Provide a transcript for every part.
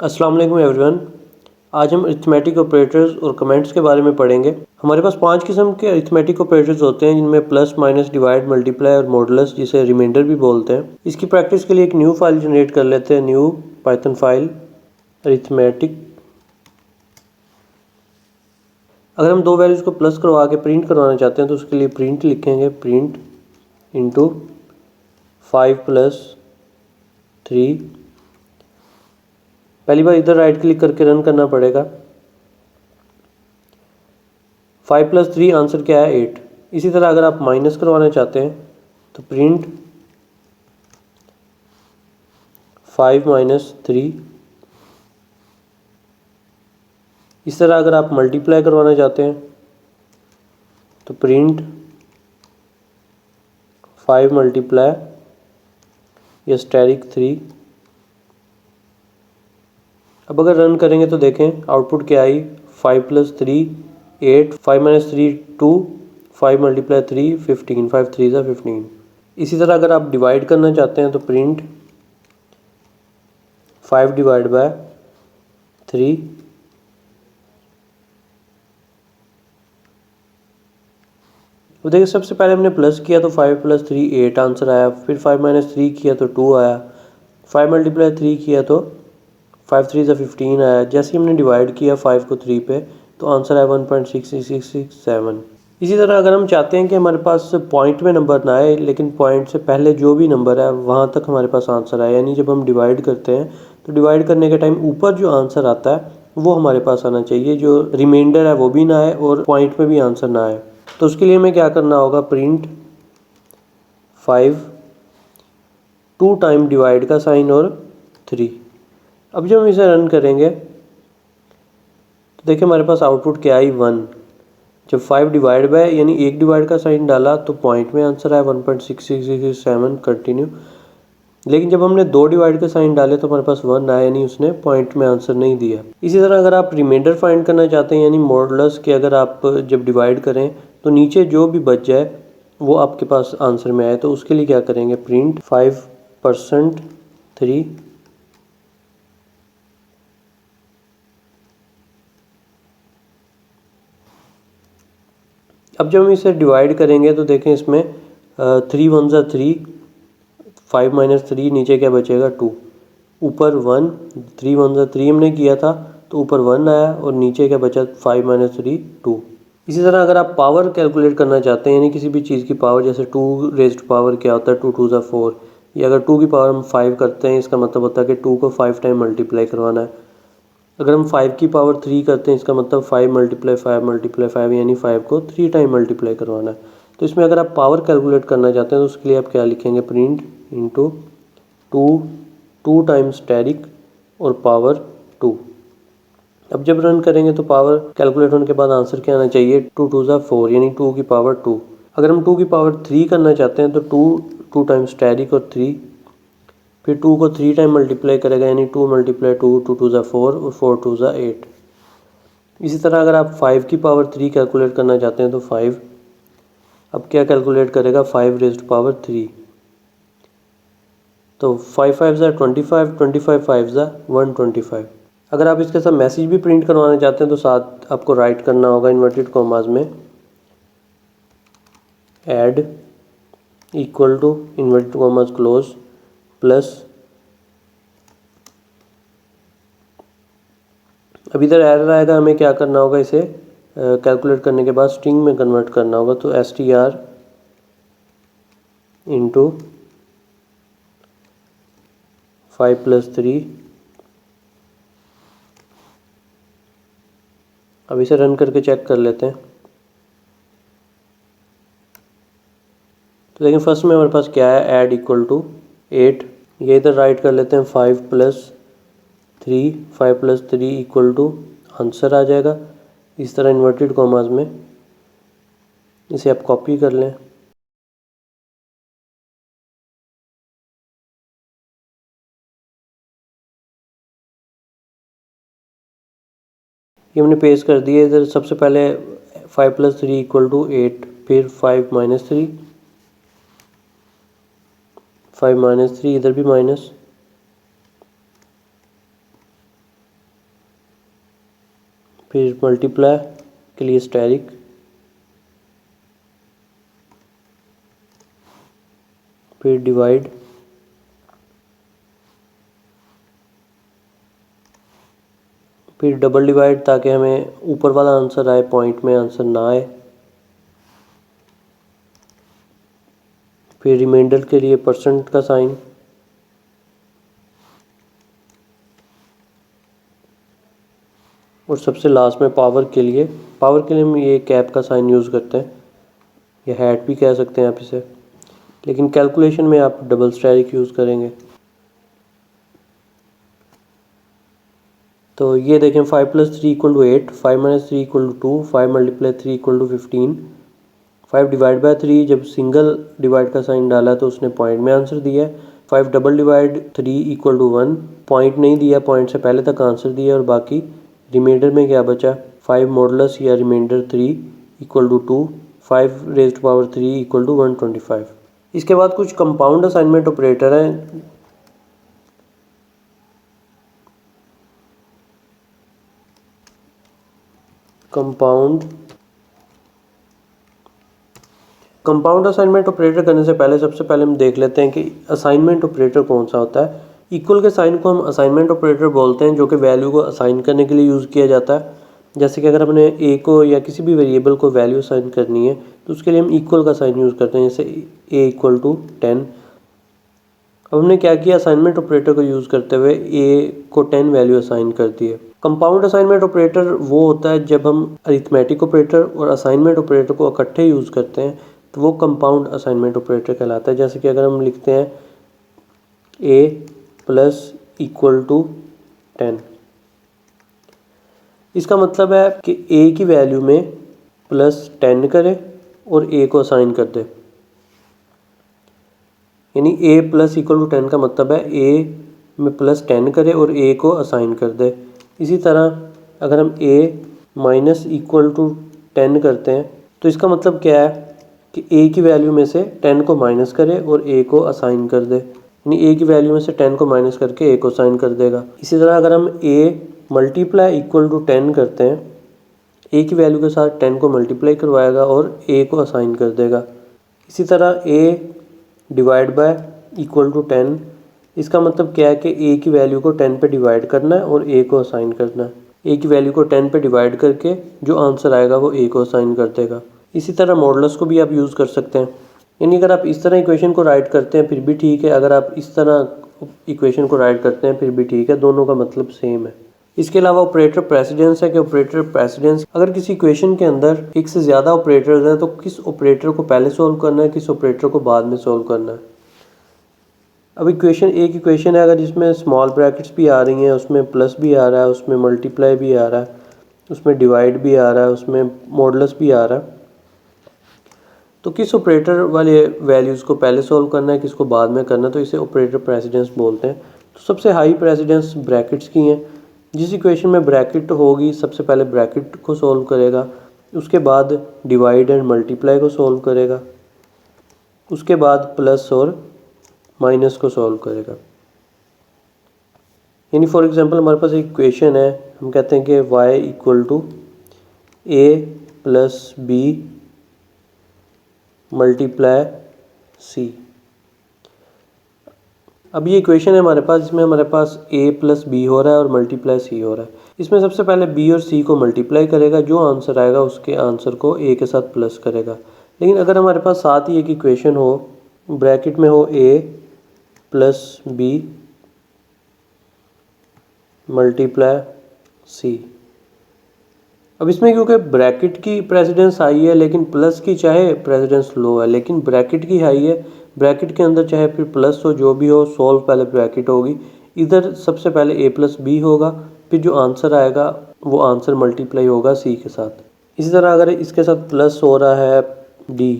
अस्सलाम वालेकुम एवरीवन। आज हम अरिथमेटिक ऑपरेटर्स और कमेंट्स के बारे में पढ़ेंगे। हमारे पास 5 किस्म के अरिथमेटिक ऑपरेटर्स होते हैं, जिनमें प्लस, माइनस, डिवाइड, मल्टीप्लाई और मॉडुलस, जिसे रिमाइंडर भी बोलते हैं। इसकी प्रैक्टिस के लिए एक न्यू फाइल जनरेट कर लेते हैं। New Python file arithmetic. अगर हम दो वैल्यूज़ को प्लस करवा के प्रिंट करवाना चाहते हैं तो उसके लिए प्रिंट लिखेंगे, प्रिंट इंटू 5 प्लस 3। पहली बार इधर राइट क्लिक करके रन करना पड़ेगा। 5 प्लस 3 आंसर क्या है 8। इसी तरह अगर आप माइनस करवाना चाहते हैं तो प्रिंट 5 माइनस 3। इस तरह अगर आप मल्टीप्लाई करवाना चाहते हैं तो प्रिंट 5 मल्टीप्लाई या स्टेरिक 3। अब अगर रन करेंगे तो देखें आउटपुट क्या आई। 5 प्लस 3 8, 5 माइनस 3 2, 5 मल्टीप्लाई 3 15, 5 3 ज़ा 15। इसी तरह अगर आप डिवाइड करना चाहते हैं तो प्रिंट 5 डिवाइड बाय 3। तो देखिए सबसे पहले हमने प्लस किया तो 5 प्लस 3 8 आंसर आया। फिर 5 माइनस 3 किया तो 2 आया। 5 मल्टीप्लाई 3 किया तो 5 3 ज़ा 15 आया। जैसे ही हमने डिवाइड किया 5 को 3 पे तो आंसर आया 1.6667। इसी तरह अगर हम चाहते हैं कि हमारे पास पॉइंट में नंबर ना आए, लेकिन पॉइंट से पहले जो भी नंबर है वहाँ तक हमारे पास आंसर आए, यानी जब हम डिवाइड करते हैं तो डिवाइड करने के टाइम ऊपर जो आंसर आता है वो हमारे पास आना चाहिए, जो रिमाइंडर है वो भी ना आए और पॉइंट में भी आंसर ना आए। तो उसके लिए हमें क्या करना होगा, प्रिंट 5 2 टाइम डिवाइड का साइन और 3। अब जब हम इसे रन करेंगे तो देखिए हमारे पास आउटपुट क्या आई 1। जब 5 डिवाइड बाय यानी एक डिवाइड का साइन डाला तो पॉइंट में आंसर आया 1.6667 कंटिन्यू। लेकिन जब हमने दो डिवाइड के साइन डाले तो हमारे पास 1 आया, यानी उसने पॉइंट में आंसर नहीं दिया। इसी तरह अगर आप रिमाइंडर फाइंड करना चाहते हैं यानी मॉडुलस के, अगर आप जब डिवाइड करें तो नीचे जो भी बच जाए वो आपके पास आंसर में आए, तो उसके लिए क्या करेंगे, प्रिंट 5% 3। अब जब हम इसे डिवाइड करेंगे तो देखें इसमें 3 1 ज़ा 3, 5 माइनस 3, नीचे क्या बचेगा 2, ऊपर 1। 3 1 ज़ा 3 हमने किया था तो ऊपर 1 आया और नीचे क्या बचा 5 माइनस 3 2। इसी तरह अगर आप पावर कैलकुलेट करना चाहते हैं यानी किसी भी चीज़ की पावर, जैसे 2 रेज्ड पावर क्या होता है 2 2 ज़ा 4, या अगर 2 की पावर हम 5 करते हैं इसका मतलब होता है कि 2 को 5 टाइम मल्टीप्लाई करवाना है। अगर हम 5 की पावर 3 करते हैं इसका मतलब 5 मल्टीप्लाई 5 मल्टीप्लाई 5 यानी 5 को 3 टाइम मल्टीप्लाई करवाना है। तो इसमें अगर आप पावर कैलकुलेट करना चाहते हैं तो उसके लिए आप क्या लिखेंगे, प्रिंट इंटू 2 टाइम्स स्टेरिक और पावर 2। अब जब रन करेंगे तो पावर कैलकुलेट होने के बाद आंसर क्या आना चाहिए, 2 2 ज़ा 4 यानी 2 की पावर 2। अगर हम 2 की पावर 3 करना चाहते हैं तो 2 टाइम्स स्टेरिक और 3, फिर 2 को 3 टाइम मल्टीप्लाई करेगा यानी 2 मल्टीप्लाई 2 2 2 ज़ा 4 और 4 2 ज़ा 8। इसी तरह अगर आप 5 की पावर 3 कैलकुलेट करना चाहते हैं तो 5 अब क्या कैलकुलेट करेगा, 5 रेज्ड पावर 3। तो 5 5 ज़ा 25, 25 5 ज़ा 125। अगर आप इसके साथ मैसेज भी प्रिंट करवाना चाहते हैं तो साथ आपको राइट करना होगा इन्वर्टेड कॉमास में add equal to inverted commas close plus. अब इधर एरर आएगा, हमें क्या करना होगा, इसे कैलकुलेट करने के बाद स्ट्रिंग में कन्वर्ट करना होगा। तो str इंटू 5 प्लस 3। अब इसे रन करके चेक कर लेते हैं। तो देखिए फर्स्ट में हमारे पास क्या है, ऐड इक्वल टू 8। ये इधर राइट कर लेते हैं 5 plus 3, 5 plus 3 equal to answer आ जाएगा। इस तरह इन्वर्टेड कॉमास में इसे आप कॉपी कर लें। ये हमने पेस्ट कर दिए। इधर सबसे पहले 5 प्लस 3 इक्वल टू 8, फिर 5 माइनस 3, 5 माइनस 3, इधर भी माइनस, फिर मल्टीप्लाई के लिए स्टेरिक, फिर डिवाइड, फिर डबल डिवाइड ताकि हमें ऊपर वाला आंसर आए, पॉइंट में आंसर ना आए, फिर रिमाइंडर के लिए परसेंट का साइन, और सबसे लास्ट में पावर के लिए हम ये कैप का साइन यूज़ करते हैं, या हैट भी कह सकते हैं आप इसे, लेकिन कैलकुलेशन में आप डबल स्टेरिक यूज़ करेंगे। तो ये देखें 5 + 3 = 8, 5 - 3 = 2, 5 × 3 = 15, 5 डिवाइड बाय 3 जब सिंगल डिवाइड का साइन डाला तो उसने पॉइंट में आंसर दिया है, 5 डबल डिवाइड 3 = 1, पॉइंट नहीं दिया, पॉइंट से पहले तक आंसर दिया, और बाकी रिमाइंडर में क्या बचा, 5 मॉडुलस या रिमाइंडर 3 = 2, 5 = 125। इसके बाद कुछ कंपाउंड असाइनमेंट ऑपरेटर हैं। कंपाउंड असाइनमेंट ऑपरेटर करने से पहले सबसे पहले हम देख लेते हैं कि असाइनमेंट ऑपरेटर कौन सा होता है। इक्वल के साइन को हम असाइनमेंट ऑपरेटर बोलते हैं, जो कि वैल्यू को असाइन करने के लिए यूज़ किया जाता है। जैसे कि अगर हमने ए को या किसी भी वेरिएबल को वैल्यू असाइन करनी है तो उसके लिए हम इक्वल का साइन यूज़ करते हैं, जैसे ए = 10। अब हमने क्या किया, असाइनमेंट ऑपरेटर को यूज़ करते हुए ए को 10 वैल्यू असाइन कर दी है। कंपाउंड असाइनमेंट ऑपरेटर वो होता है जब हम अरिथमेटिक ऑपरेटर और असाइनमेंट ऑपरेटर को इकट्ठे यूज़ करते हैं तो वो कंपाउंड असाइनमेंट ऑपरेटर कहलाता है। जैसे कि अगर हम लिखते हैं a + = 10, इसका मतलब है कि a की वैल्यू में +10 करें और a को असाइन कर दे, यानी a + = 10 का मतलब है a में +10 करे और a को असाइन कर दे। इसी तरह अगर हम a - 10 करते हैं तो इसका मतलब क्या है कि a की वैल्यू में से 10 को माइनस करे और a को असाइन कर दे, यानी a की वैल्यू में से 10 को माइनस करके a को असाइन कर देगा। इसी तरह अगर हम a × 10 करते हैं, a की वैल्यू के साथ 10 को मल्टीप्लाई करवाएगा और a को असाइन कर देगा। इसी तरह a डिवाइड बाय = 10, इसका मतलब क्या है कि a की वैल्यू को 10 पे डिवाइड करना है और a को असाइन करना है। a की वैल्यू को 10 पे डिवाइड करके जो आंसर आएगा वो a को असाइन कर देगा। इसी तरह मॉडुलस को भी आप यूज़ कर सकते हैं, यानी अगर आप इस तरह इक्वेशन को राइट करते हैं फिर भी ठीक है, अगर आप इस तरह इक्वेशन को राइट करते हैं फिर भी ठीक है, दोनों का मतलब सेम है। इसके अलावा ऑपरेटर प्रेसिडेंस है कि ऑपरेटर प्रेसिडेंस, अगर किसी इक्वेशन के अंदर एक से ज़्यादा ऑपरेटर्स हैं तो किस ऑपरेटर को पहले सॉल्व करना है, किस ऑपरेटर को बाद में सॉल्व करना है। अब एक इक्वेशन है अगर जिसमें स्मॉल ब्रैकेट्स भी आ रही हैं, उसमें प्लस भी आ रहा है, उसमें मल्टीप्लाई भी आ रहा है, उसमें डिवाइड भी आ रहा है, उसमें मॉडुलस भी आ रहा है, तो किस ऑपरेटर वाले वैल्यूज़ को पहले सॉल्व करना है, किसको बाद में करना है, तो इसे ऑपरेटर प्रेसिडेंस बोलते हैं। तो सबसे हाई प्रेसिडेंस ब्रैकेट्स की हैं। जिस इक्वेशन में ब्रैकेट होगी सबसे पहले ब्रैकेट को सॉल्व करेगा, उसके बाद डिवाइड एंड मल्टीप्लाई को सॉल्व करेगा, उसके बाद प्लस और माइनस को सॉल्व करेगा। यानी फॉर एग्जांपल हमारे पास एक इक्वेशन है, हम कहते हैं कि y = a + b × c। अब ये इक्वेशन है हमारे पास, इसमें हमारे पास a + b हो रहा है और मल्टीप्लाई c हो रहा है। इसमें सबसे पहले b और c को मल्टीप्लाई करेगा, जो आंसर आएगा उसके आंसर को a के साथ प्लस करेगा। लेकिन अगर हमारे पास साथ ही एक इक्वेशन हो, ब्रैकेट में हो a + b × c, अब इसमें क्योंकि ब्रैकेट की प्रेसिडेंस हाई है लेकिन प्लस की चाहे प्रेसिडेंस लो है, लेकिन ब्रैकेट की हाई है, ब्रैकेट के अंदर चाहे फिर प्लस हो जो भी हो, सॉल्व पहले ब्रैकेट होगी। इधर सबसे पहले a + b होगा, फिर जो आंसर आएगा वो आंसर मल्टीप्लाई होगा c के साथ। इसी तरह अगर इसके साथ प्लस हो रहा है d,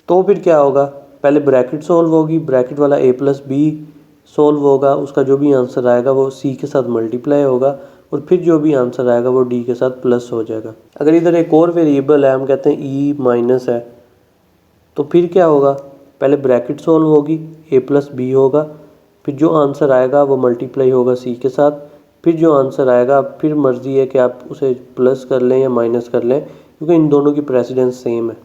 तो फिर क्या होगा, पहले ब्रैकेट सॉल्व होगी, ब्रैकेट वाला a + b सॉल्व होगा, उसका जो भी आंसर आएगा वो c के साथ मल्टीप्लाई होगा और फिर जो भी आंसर आएगा वो d के साथ प्लस हो जाएगा। अगर इधर एक और वेरिएबल है, हम कहते हैं e- है, तो फिर क्या होगा, पहले ब्रैकेट सॉल्व होगी, a + b होगा, फिर जो आंसर आएगा वो मल्टीप्लाई होगा c के साथ, फिर जो आंसर आएगा फिर मर्ज़ी है कि आप उसे प्लस कर लें या माइनस कर लें, क्योंकि इन दोनों की प्रेसिडेंस सेम है।